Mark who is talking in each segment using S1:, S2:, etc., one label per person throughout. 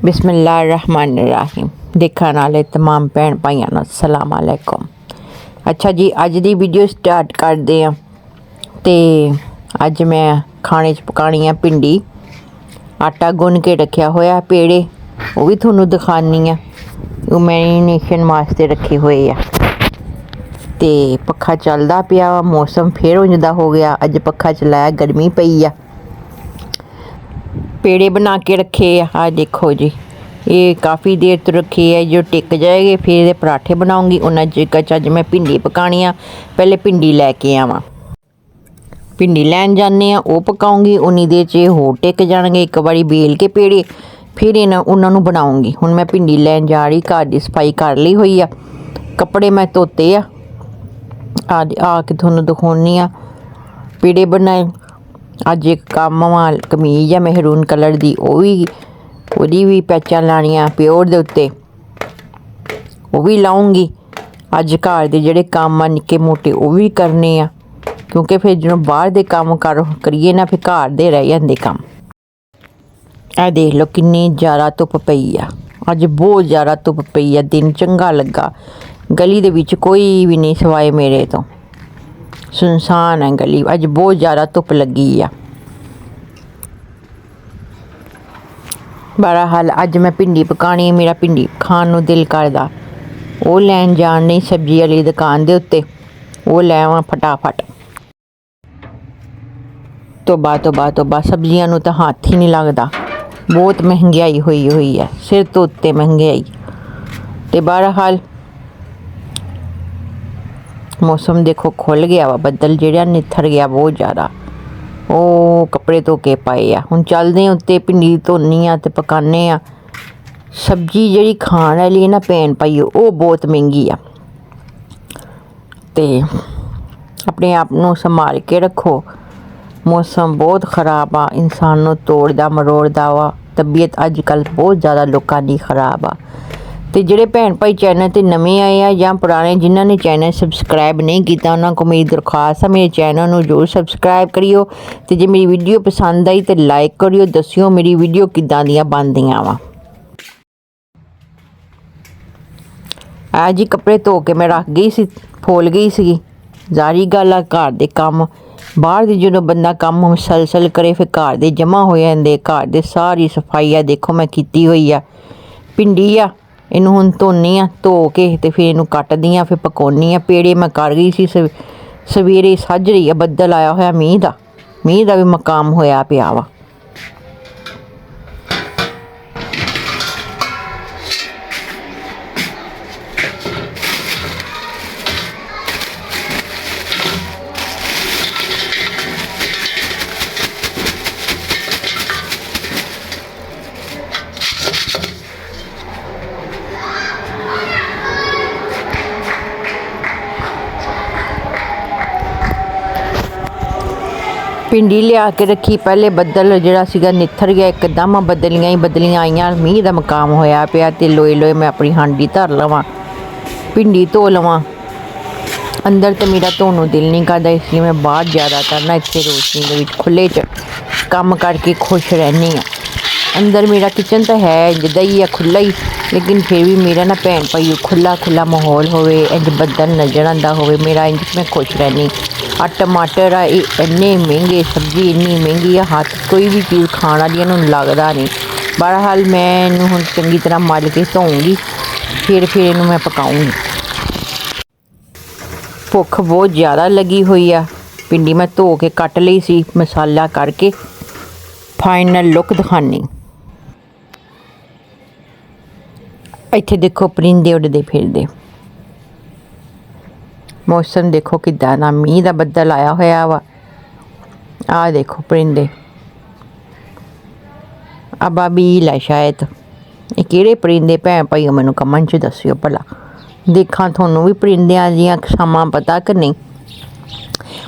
S1: बिस्मिल्लाहिर्रहमानिर्रहीम। देखने वाले तमाम भैन भाइयों को सलाम अलैकुम। अच्छा जी, अज की वीडियो स्टार्ट करते हैं। तो अज मैं खाने पकानी है भिंडी। आटा गुन के रखा होया पेड़े, वो भी थोनों दिखानी है। वो मैरीनेशन वास्ते रखे हुए है। तो पखा चलता पिया, मौसम फिर उंजदा हो गया। अज पखा चलाया, गर्मी पई आ। पेड़े बना के रखे आ देखो जी, ये काफ़ी देर तो रखे है। जो टिक जाएगी फिर ये पराठे बनाऊंगी। उन्हें चिकर अज मैं भिंडी पकानी आ। पहले भिंडी लैके आवा, भिंडी लैन जाने वो पकाऊंगी। उन्नी देर च होर टिक जाएंगे। एक बारी बेल के पेड़े फिर उन्होंने बनाऊंगी। हुण मैं भिंडी लैन जा रही, घर की सफाई कर ली हुई आ। कपड़े मैं धोते आके थोनों दिखानी आ। पेड़े बनाए। अज एक काम वाल कमीज है महरून कलर की, वो भी पैचा लानिया प्योर के उत्ते, वो भी लाऊंगी। अज घर के जोड़े काम आ निक्के मोटे वो भी करने आ, क्योंकि फिर जो बाहर के काम करिए ना फिर घर दे रह जाते काम। आ देख लो कितनी ज़्यादा धुप पई आ। अज बहुत ज़्यादा धुप पई आ। दिन चंगा लगा। गली दे विच कोई भी नहीं सिवाए मेरे तो, सुनसान है गली। अज बहुत ज़्यादा धुप लगी आ। बहरहाल अज मैं भिंडी पकानी। मेरा भिंडी खान को दिल करदा। वो लैन जान नहीं सब्जी वाली दुकान के उत्ते, वो लै आवां फटाफट। तोबा सब्जियां तो हाथ ही नहीं लगता। बहुत महंगाई हुई है, सिर तो उत्ते महंगाई। तो बहरहाल मौसम देखो खुल गया वा, बदल जड़ा निथर गया बहुत ज़्यादा। वो कपड़े धो के पाए आ। हुण चलते हैं उत्ते, भिंडी धोनी आ ते पकाने आ। सब्जी जी खाण वाली है ना भैन भाईओ, वो बहुत महंगी आ। ते अपने आप को संभाल के रखो। मौसम बहुत खराब आ, इंसान को तोड़दा मरोड़दा वा। तबीयत अजकल बहुत ज़्यादा लोगों की खराब आ। तो जोड़े भैन भाई चैनल पर नवे आए हैं या पुराने जिन्होंने चैनल सबसक्राइब नहीं किया, उन्होंने मेरी दरख्वास्त है मेरे चैनल को जरूर सबसक्राइब करियो। तो जो मेरी वीडियो पसंद आई तो लाइक करियो, दसियो मेरी वीडियो किदां दियां बनदियां वा। आज ही कपड़े धो के मैं रख गई सी, फोल गई सी। जारी गल आ घर दे काम। बाहर दी जो बंदा काम मुसलसल करे फिर घर दे जमा हो जाते। घर दे सारी सफाई आ देखो मैं की हुई आ। भिंडी आ, इनू हुण धोनी आ, धो के ते फिर इनू कटदी आ, फिर पकाउनी आ। पेड़े मैं कर गई सी सवेरे। सज रही है, बदल आया होया मीह दा भी मकाम होया पिया वा। भिंडी लिया के रखी, पहले बदल जरा सीगा निथर गया एकदम। बदलियां आईयां, मीह का मकाम होया पिया। ते लोए लोए मैं अपनी हांडी धर लवां, भिंडी धो लवां। अंदर तो मेरा धोने को दिल नहीं करता, इसलिए मैं बाहर ज़्यादातर ना इत्थे रोशनी के विच खुले च काम करके खुश रहनी आ। अंदर मेरा किचन तो है जिदा ही है खुला ही, लेकिन फिर भी मेरा ना भैन भाई खुला माहौल होवे, इंज बदल नज़र आंदा होवे, मेरा इंज मैं खुश रहनी। आ टमाटर आ इन्ने महंगे, सब्जी इन्नी महंगी आ, हाथ कोई भी चीज़ खाने वाली लगता नहीं। बहरहाल मैं इनू हुण चंगी तरह मल के धोऊंगी, फिर इनू मैं पकाऊंगी। भुख बहुत ज़्यादा लगी हुई आ। भिंडी मैं धो के कट ली सी, मसाला करके फाइनल लुक दिखानी। इत्थे देखो परिंदे उड़दे फिरदे। मौसम देखो किदां दा, मीह का बदल आया होया वा। आ देखो परिंदे, अबाबील है शायद। ये किहड़े परिंदे भैन भाईओ मैनूं कमेंट च दस्सिओ भला। देखा थोनों भी परिंदियां दियां शामां पता कि नहीं।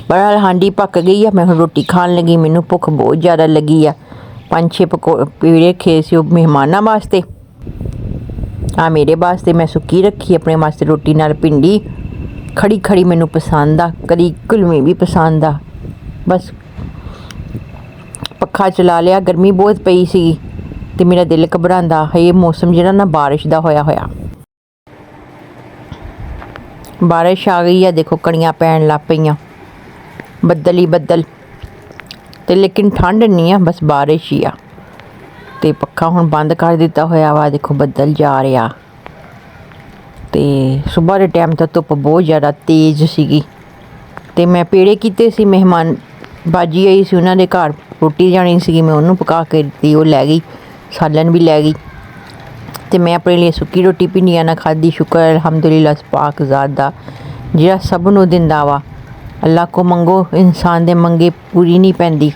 S1: बहरहाल हांडी पक गई है, मैं हुण रोटी खान लगी। मैनूं भुख बहुत ज़्यादा लगी आ। 5-6 पेड़े रखे सी मेहमानां वास्ते, आ मेरे वास्ते मैं सुक्की रखी अपने वास्ते। रोटी नाल भिंडी खड़ी मैनूं पसंद आ, कदी घुलवी भी पसंद आ। बस पक्खा चला लिया, गर्मी बहुत पई सी। ਤੇ ਮੇਰਾ ਦਿਲ ਘਬਰਾਉਂਦਾ ਹੈ। ਇਹ ਮੌਸਮ ਜਿਹੜਾ ਨਾ ਬਾਰਿਸ਼ ਦਾ ਹੋਇਆ ਹੋਇਆ, ਬਾਰਿਸ਼ ਆ गई है। देखो कणियां पैन लग पईयां, बदल ही बदल ते लेकिन ठंड नहीं है, बस बारिश ही आ। ते पक्खा हुण बंद कर दिता होया वा। देखो बदल जा रहा ते सुबह के टाइम तो धुप बहुत ज़्यादा तेज़ सीगी ते मैं पेड़े कीते सी। मेहमान बाजी आई सी, उन्हां दे घर रोटी जानी सी, मैं उन्होंने पका के दी, वो लै गई, सालन भी लै गई। तो मैं अपने लिए सुक्की रोटी भिंडियां ना खाधी। शुक्र अलहमदुलिल्लाह पाक ज़ात दा जिहड़ा सब नूं दिंदा वा। अल्लाह को मंगो, इंसान दे मंगे पूरी नहीं पैंदी,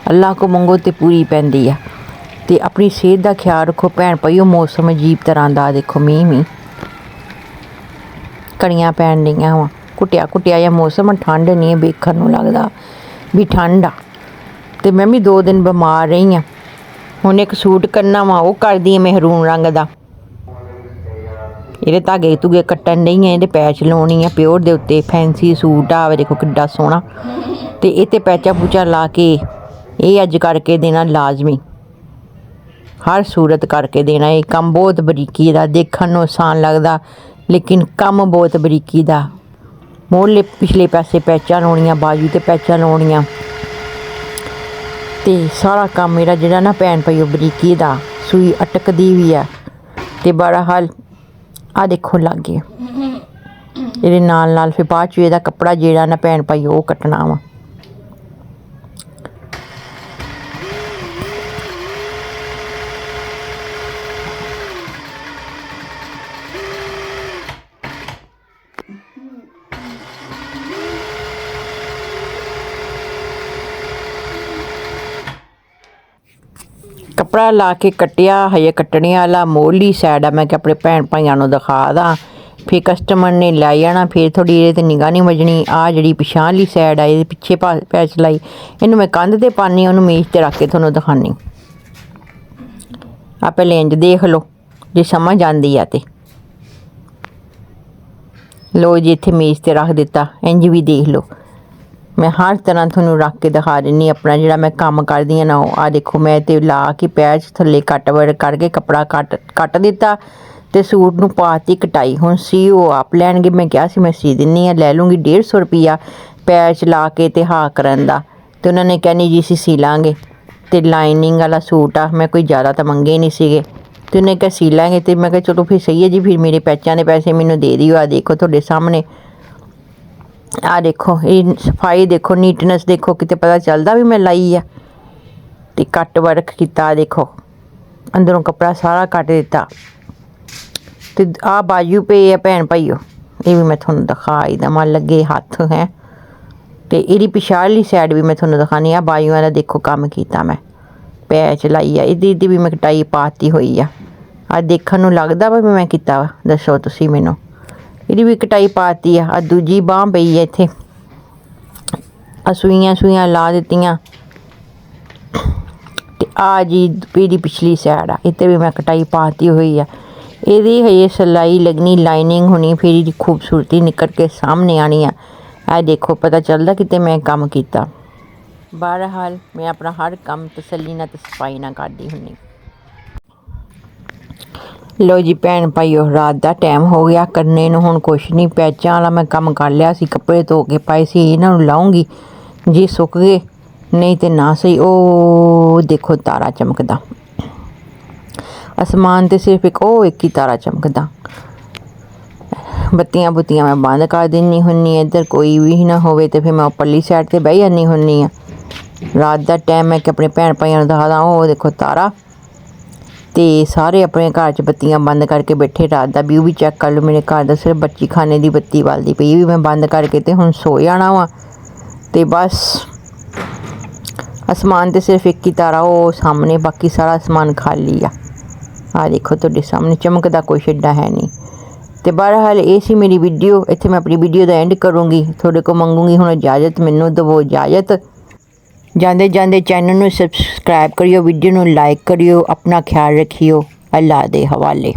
S1: अल्लाह को मंगो तो पूरी पैंदी आ। ते अपनी सेहत का ख्याल रखो भैन भाईओ। मौसम अजीब तरह का, देखो मींह कणियां पैन दियां वा, घुटिया घुटिया जिहा मौसम, ठंड नहीं है, वेखण नूं लगदा भी ठंड आ। ते मैं भी 2 दिन बीमार रही हाँ। हुण एक सूट करना वा, वो करदी महरून रंग का। ये धागे धुगे कट्टन नहीं है, ये पैच लाउणी है प्योर दे उत्ते। फैंसी सूट आ, देखो किड्डा सोहना। ते इत्ते पैचा पूचा ला के ये अज करके देना लाजमी, हर सूरत करके देना। ये काम बहुत बरीकी दा, देखण नूं आसान लगदा लेकिन काम बहुत बरीकी दा। मोहले पिछले पासे पैचा लाउणियां, बाजू ते पैचा लाउणियां, ते सारा काम मेरा जिहड़ा ना भैन भाईओ बरीकी दा। सूई अटकदी भी है। ते बहरहाल आ देखो लग गया। ये नाल फिर बाद च इहदा कपड़ा जिहड़ा ना भैन भाईओ वो कट्टना वा। कपड़ा ला के कट्टिया, हजे कट्टने वाला। मोहली सैड आ, मैं अपने भैन भाइयों को दिखा दा, फिर कस्टमर ने लै जाना, फिर थोड़ी ये निगाह नहीं बजनी। आ जी पिछाली सैड आ, पिछे पैच लाई, इनू मैं कंध ते पानी, उन्होंने मेज ते रख के थोनों दिखानी। आ पहले इंज देख लो जे समझ आती है तो लो जी, इत्थे मेज ते रख दिता, इंज भी देख लो। मैं हर तरह थोनों रख के दिखा देनी अपना जिहड़ा मैं काम करदी ना। आ देखो मैं तो ला के पैच थल्ले कट वर्क करके कपड़ा कट दिता ते सूट नूं पाती कटाई। हुण सी वो आप लैणगे, मैं कहा सी मैं सी दिन्नी आ, लै लूँगी 150 रुपया पैच ला के ते हा करन दा। ते उन्होंने कहा नहीं जी असीं सी लांगे। ते लाइनिंग वाला सूट आ, मैं कोई ज़्यादा तो मंगे नहीं सीगे। ते उन्हें कहा सी लांगे। तो मैं कहा चलो फिर सही है जी, फिर मेरे पैचों के पैसे मैनूं दे दिओ। आ देखो तुहाडे सामने, आ देखो ये सफाई देखो, नीटनेस देखो, किते पता चलता भी मैं लाई है। तो कट वर्क किया, देखो अंदरों कपड़ा सारा कट दिता। तो आ बाजू पे है भैन भाईओ, ये भी मैं थोनों दिखाई देवां, लगे हत्थ हैं। तो ये पिछाली सैड भी मैं थोनों दिखानी। आ बाजुआं दा देखो काम किया मैं, पैच लाई है, इहदी भी मैं कटाई पाती हुई आ। देखण नूं लगदा वा मैं किता वा, दसो तुसीं मैनूं। ये भी कटाई पाती है। आ दूजी बांह पई है, इत्थे सूइयां ला दित्तियां। ते आ जी मेरी पिछली सैड आ, इत्ते भी मैं कटाई पाती हुई है। ये हजे सिलाई लगनी, लाइनिंग होनी, फिर इसकी खूबसूरती निकल के सामने आनी है। आ देखो पता चलता किते मैं काम किया। बहरहाल मैं अपना हर काम तसल्ली ना ते सफाई ना करदी हुन्नी। लो जी भैन भाईओ, रात का टाइम हो गया, करने नूं हुण कुछ नहीं। पैचां वाला मैं काम कर लिया सी, कपड़े धो के पाए सी, इन्हां नूं लाऊंगी जे सुक गए, नहीं तो ना सही। ओ देखो तारा चमकदा, आसमान ते सिर्फ एक ही तारा चमकदा। बत्तियां बुत्तियां मैं बंद कर दिंदी हुन्नी, इधर कोई भी ना होवे तो फिर मैं उपरली साइड ते बह जानी हुन्नी आ। रात का टाइम मैं अपने भैन भाइयों को दिखादा, ओ देखो तारा। तो सारे अपने घर च बत्तियां बंद करके बैठे, रात का व्यू भी चैक कर लो मेरे घर का। सिर्फ बच्ची खाने की बत्ती बलदी पई, भी मैं बंद करके तो हुण सो जाना वा। तो बस आसमान तो सिर्फ एक ही तारा वो सामने, बाकी सारा आसमान खाली आ देखो तुहाडे सामने, चमकदा कुछ एडा है नहीं। तो बहरहाल ये सी मेरी वीडियो, इत्थे मैं अपनी वीडियो का एंड करूँगी। थोड़े को मंगूंगी हुण इजाज़त, मैनूं दवो इजाज़त। जाते जाते चैनल में सबसक्राइब करियो, वीडियो में लाइक करियो, अपना ख्याल रखियो। अल्लाह दे हवाले।